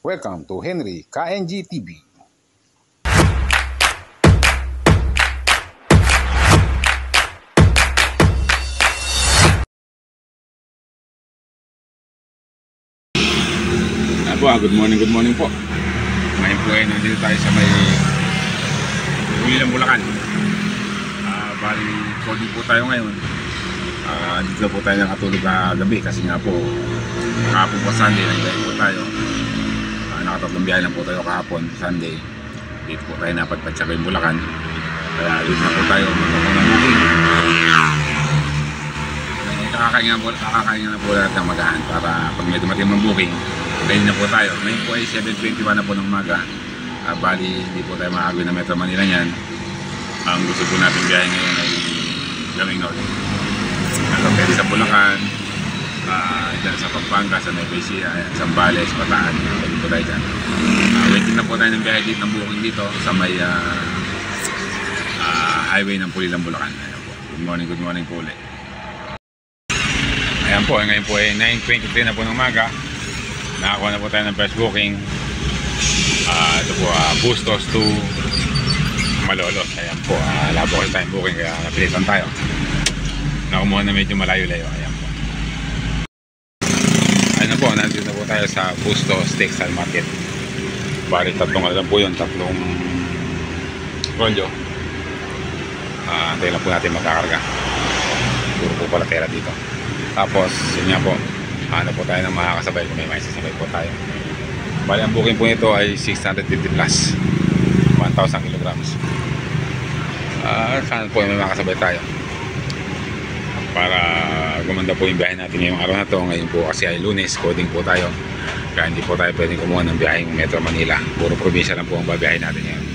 Welcome to Henry KNG TV. Good morning po. Ngayon po ay nandito tayo sa may Ulilang, Bulacan. Bali, coding po tayo ngayon. Dito po tayo nakatulog gabi kasi nga po kahapon po Sunday, nag-drive po tayo. Nakatatlong biyahe lang po tayo kahapon Sunday. Dito po tayo napadpad sa Bulacan. Kaya dito na po tayo magkakunang booking. Kakakain na po lahat ng magahan para pag may dumating ng booking, ready na po tayo. Ngayon po ay 7:21 na po ng umaga. Bali, hindi po tayo makakagawin na Metro Manila niyan. Ang gusto po natin biyahe ngayon ay gawing north. Pwede sa Bulacan, dyan sa Pampanga, sa Nueva Ecija, Zambales, Bataan. Pwede po tayo dyan. Waiting na po tayo ng biyahe dito, ng booking dito sa may highway ng Pulilang, Bulacan. Good morning po ulit. Ayan po, ngayon po ay 9:23 na po ng umaga. Nakakuha na po tayo ng first booking. Ito po, Bustos to Malolos. Ayan po, wala po kasi tayong booking kaya napilitan tayo. Nakumuha na medyo malayo-layo. Ayan po. Ayan po, nandito na po tayo sa Bustos Textile Market. Bali, tatlong alam po yun, tatlong rolyo. Antayin lang po natin magkakarga. Puro po pala tela dito. Tapos, yun nga po, ano po tayo ng makakasabay kung may maisasabay po tayo. Bali, ang booking po nito ay 650 plus 1,000 kilograms. Sana po may makakasabay tayo para gumanda po yung biyahe natin ngayong araw na to. Ngayon po kasi ay Lunes, coding po tayo kaya hindi po tayo pwedeng kumuha ng biyaheng Metro Manila. Puro probinsya lang po ang babiyahe natin ngayon.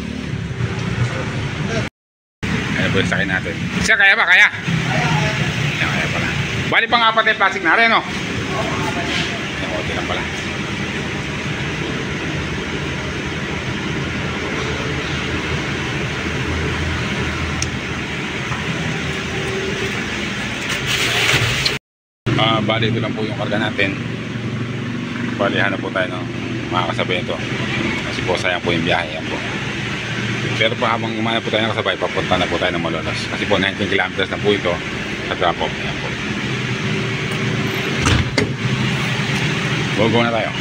Ayan po yung sakin natin. Siya, kaya ba? Kaya? Ayan, kaya pala. Bali pang-apat yung plastic na rin, no? Ayan, okay lang pala. Bali, ito lang po yung karga natin. Bali, hanap po tayo ng makakasabay ito. Kasi po, sayang po yung biyahe. Yan po. Pero po, habang umanap po tayo ng kasabay, papunta na po tayo ng Malolos. Kasi po, 19 kilometers na po ito sa drop-off. Yan po. Go na tayo.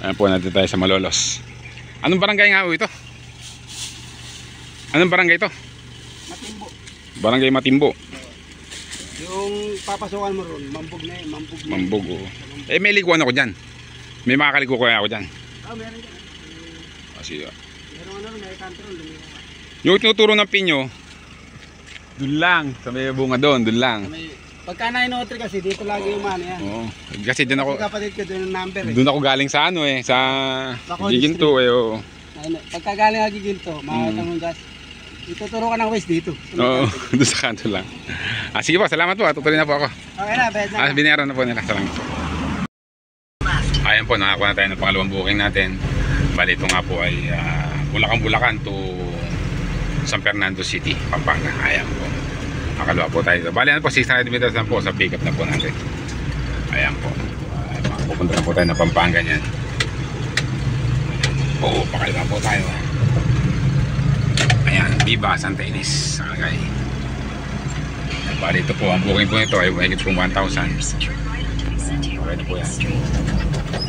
Ayan po, natin tayo sa Malolos. Anong barangay nga po ito? Anong barangay ito? Matimbo. Barangay Matimbo. Yung papasukan mo ron, mambog na yun. Mambog, oo. Eh, may likuan ako dyan. May makakaliko kaya ako dyan. Meron dyan. Sige. Meron may control. Yung tinuturo ng pinyo, dun lang. Sa may bunga doon, dun lang. Pagka 903 kasi, dito lagi yung mana yan. Oo. Kasi dun ako, kapatid ko doon yung number eh. dun ako galing sa ano eh, sa Giginto eh, oo. Pagka galing ang Giginto, makakita mong gas. Ituturo ka ng waste dito. Oo, doon sa kanto lang. Sige po, salamat po. Tutuloy na po ako. Okay na, bed na. Binayaran na po nila. Salamat po. Ayan po, nakakuha na tayo ng pangalawang booking natin. Bali, ito nga po ay Bulacan to San Fernando City, Pampanga. Ayan po. Nakalawa po tayo. Bali, ano po, 600 meters lang po sa pick up na po natin. Ayan po. Pupunta na po tayo ng Pampanga niyan. Oo, pakaliwa po tayo. Ayan, Viva Santa Ines. Okay. Bali, ito po, ang booking po nito ay mahigit po 1,000. Okay na po yan.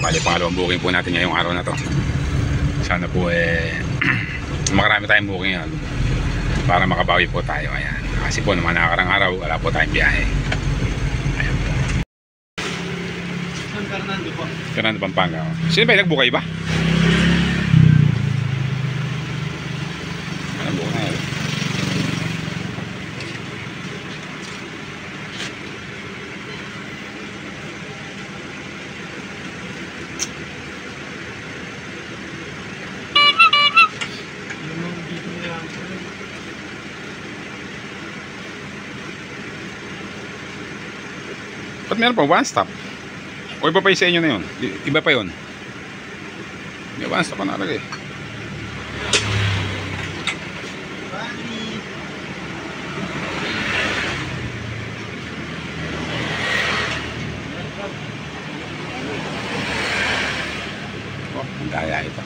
Bali, pangalawang booking po natin ngayong araw na to. Sana po makarami tayong booking yan para makabawi po tayo. Ayan. Kasi po naman nakakarang araw, wala po tayong biyahe. Ayan po. San Fernando po. Fernando, Pampanga. Sino ba yung nagbukay ba? Ba't meron pa one stop? O iba pa yung sa inyo na yun? Iba pa yun? May one stop pa nalagay. Daya ito.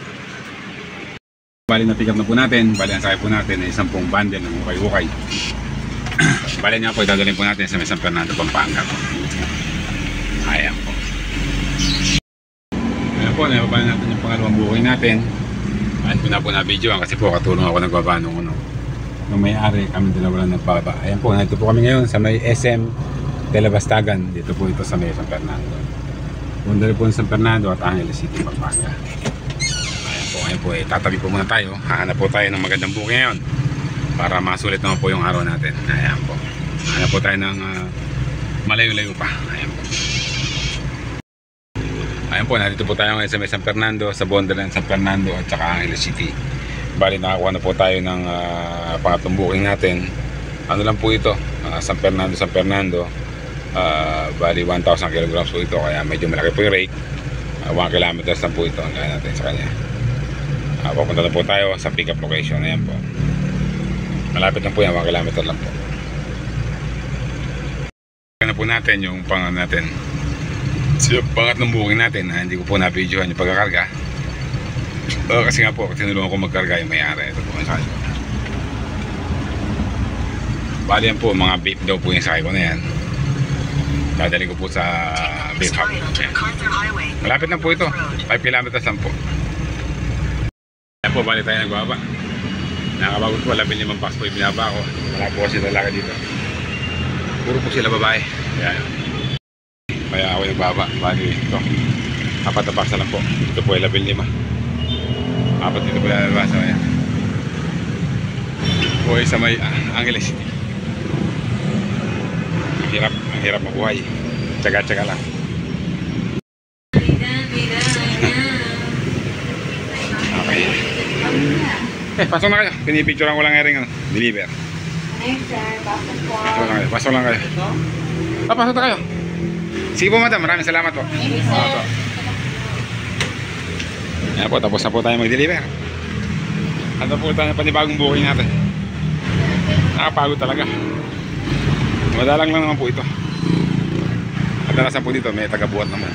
Bali na pick up na po natin. Bali ang sakay po natin ay 10 bundle ng ukay-ukay. Bali nga po idadalhin po natin sa may San Fernando, Pampanga po. Ayan po. Ayan po, nababa natin yung pangalawang booking natin. Ayan po na po na video kasi po katulong ako nagbaba nung may-ari, kami dalawa lang nagbaba. Ayan po, nandito po kami ngayon sa may SM de la Bastagan. Dito po ito sa may San Fernando. Punta rin po sa San Fernando at Angeles City, Pampanga. Ayan po, tatabi po muna tayo. Hahanap po tayo ng magandang booking ngayon para masulit naman po yung araw natin. Ayan po. Hahanap po tayo ng malayo-layo pa. Ayan po. Ayan po, nandito po tayo ngayon sa may San Fernando, sa Bondalan, San Fernando at saka Angeles City. Bali nakakuha na po tayo ng pangatlong booking natin. Ano lang po ito, San Fernando. Bali 1,000 kilograms po ito, kaya medyo malaki po yung rate. 1 kilometers lang po ito ang kaya natin sa kanya. Papunta na po tayo sa pick up location. Ayan po, malapit lang po yan, 1 kilometer lang po. Na po natin yung pangatlong booking natin. Hindi ko po na-videohan yung pagkakarga. Kasi nga po, tinulungan ko magkarga yung may-ari. Ito po ang sakay ko. Bali yan po, mga beef daw po yung sakay ko na yan. Dadali ko po sa beef hub. Malapit lang po ito, 5 kilometers lang po. Ayan po, bali tayo nagbaba. Nakabagod po, 15 box po yung binaba ko. Wala po kasi lalaki dito. Puro po sila babae. Kaya ako nagbaba. Bali ito, 4 na box na lang po. Ito po ay 15. Apat dito po yung nabasa. Ayan po ay sa may Angeles City. Ang hirap mabuhay. Tsaga-tsaga lang. Okay. Pasok na kayo. Pinipicturean ko lang nga rin deliver. Pasok lang kayo. Pasok na kayo. Sige po madam, maraming salamat po. Ayan po, tapos na po tayo mag-deliver. Ano po tayo na panibagong booking natin. Nakapagod talaga. Madalang lang naman po ito. Kadalasan po dito may taga-buhat naman.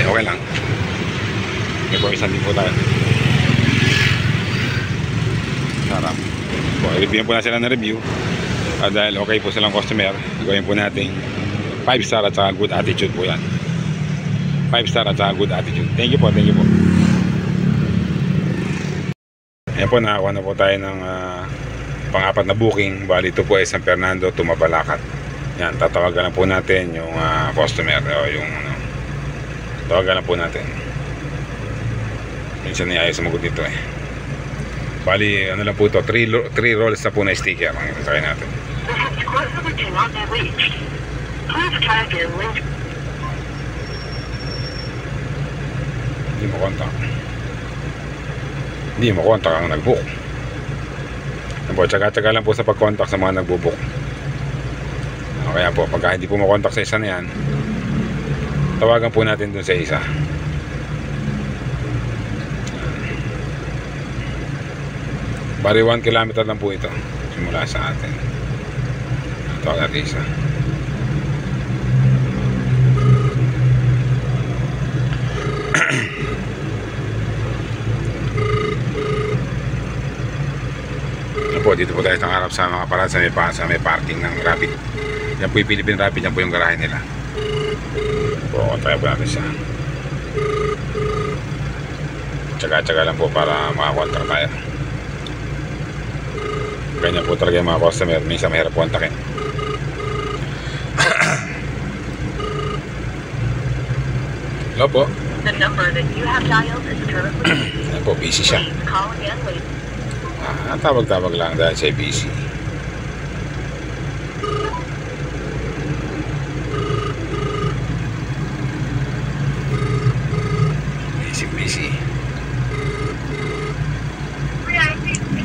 Okay lang. May po isang din po tayo. Sarap po, i-review po na sila ng review. Dahil okay po silang customer, gawin po natin 5 star at saka good attitude po yan. 5 star at saka good attitude. Thank you po, thank you po. Ayan po, nakakuha na po tayo ng pang-apat na booking. Bali ito po ay San Fernando to Mabalacat. Yan, tatawagan na po natin yung customer o yung tawagan na po natin. Minsan niya ayaw sumagot dito eh. Bali ano lang po ito, 3 rolls na po na sticker ang isasakay natin. Hindi mo kontak ang nag-book. Tsaga-tsaga lang po sa pag-contact sa mga nagbo-book. Kaya po, pagka hindi po makontak sa isa na yan, tawagan po natin dun sa isa. Bari 1 kilometer lang po ito simula sa atin. Tawagan natin isa. Po, dito po tayo sa harap sa mga parada sa may parking ng Rapid. Yan po yung Philippine Rapid, yan po yung garahe nila. Po, tayo po natin siya. Tsaga-tsaga lang po para makakontak tayo. Ganyan po talaga yung mga customer, minsan mahirap kontakin. Hello po. The number that you have dialed is currently yan po, busy siya. Call again later. Tawag-tawag lang dahil sa busy. Busy.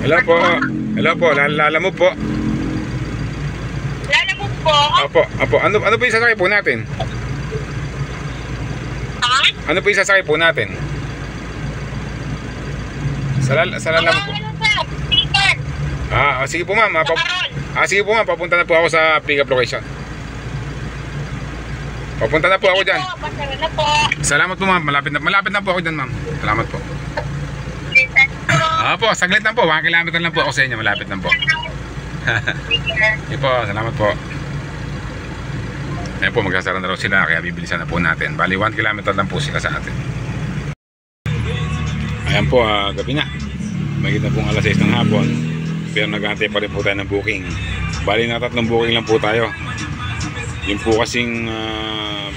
Hello po. Hello po, Lalamove po. Lalamove po? Apo. Ano po yung sasakay po natin? Ano po yung sasakay po natin? Sa Lalamove po. Sige po ma'am. Sige po ma'am, papunta na po ako sa pick up location. Papunta na po ako dyan. Pasara na po. Salamat po ma'am, malapit na po ako dyan ma'am. Salamat po. Po, saglit lang po, 1 kilometer lang po ako sa inyo, malapit lang po. Sige po, salamat po. Ayan po, magsasara na raw sila, kaya bibilisan na po natin. Bali 1 kilometer lang po sila sa atin. Ayan po, gabi na. Magiging na pong alas 6 ng hapon. Pero naghahantay pa rin po tayo ng booking. Bali na 3 booking lang po tayo. Yung po kasing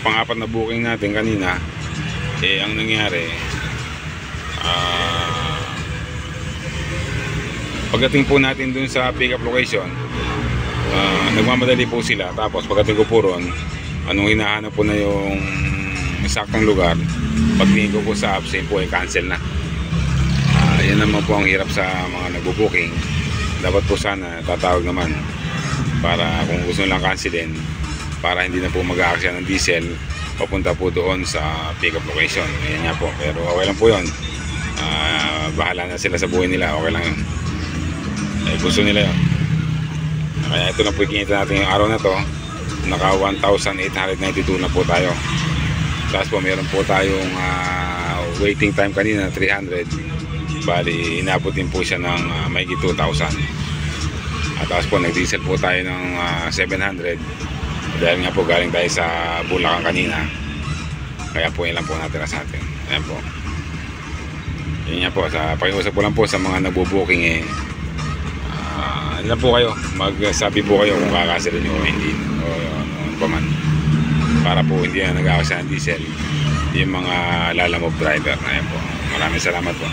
pang-4 na booking natin kanina, ang nangyari, pagdating po natin dun sa pick-up location, nagmamadali po sila. Tapos pagdating ko po ron, anong hinahanap po na yung saktong lugar, pagtingin ko po sa apps, yun po ay cancel na. Yan naman po ang hirap sa mga nagbo-booking. Dapat po sana tatawag naman para kung gusto nilang cancelin, para hindi na po mag-aaksya ng diesel papunta po doon sa pick-up location. Ayan nga po, pero okay lang po yun. Bahala na sila sa buhay nila, okay lang yun. Gusto nila yun. Kaya ito na po ikinita natin yung araw na to. Naka 1,892 na po tayo. Tapos po meron po tayong waiting time kanina 300. Bali inabot din po siya ng mahigit 2,000. At tapos po nag-diesel po tayo ng 700. Dahil nga po galing tayo sa Bulacan kanina. Kaya po yun lang po natin sa atin. Ayan po. Yun nga po, pakiusap po lang po sa mga nagbo-booking ano lang po kayo, magsabi po kayo kung kakasilin nyo o hindi, o ano pa man, para po hindi na nag-aakasya ng diesel yung mga lalamove driver. Ayan po, maraming salamat po.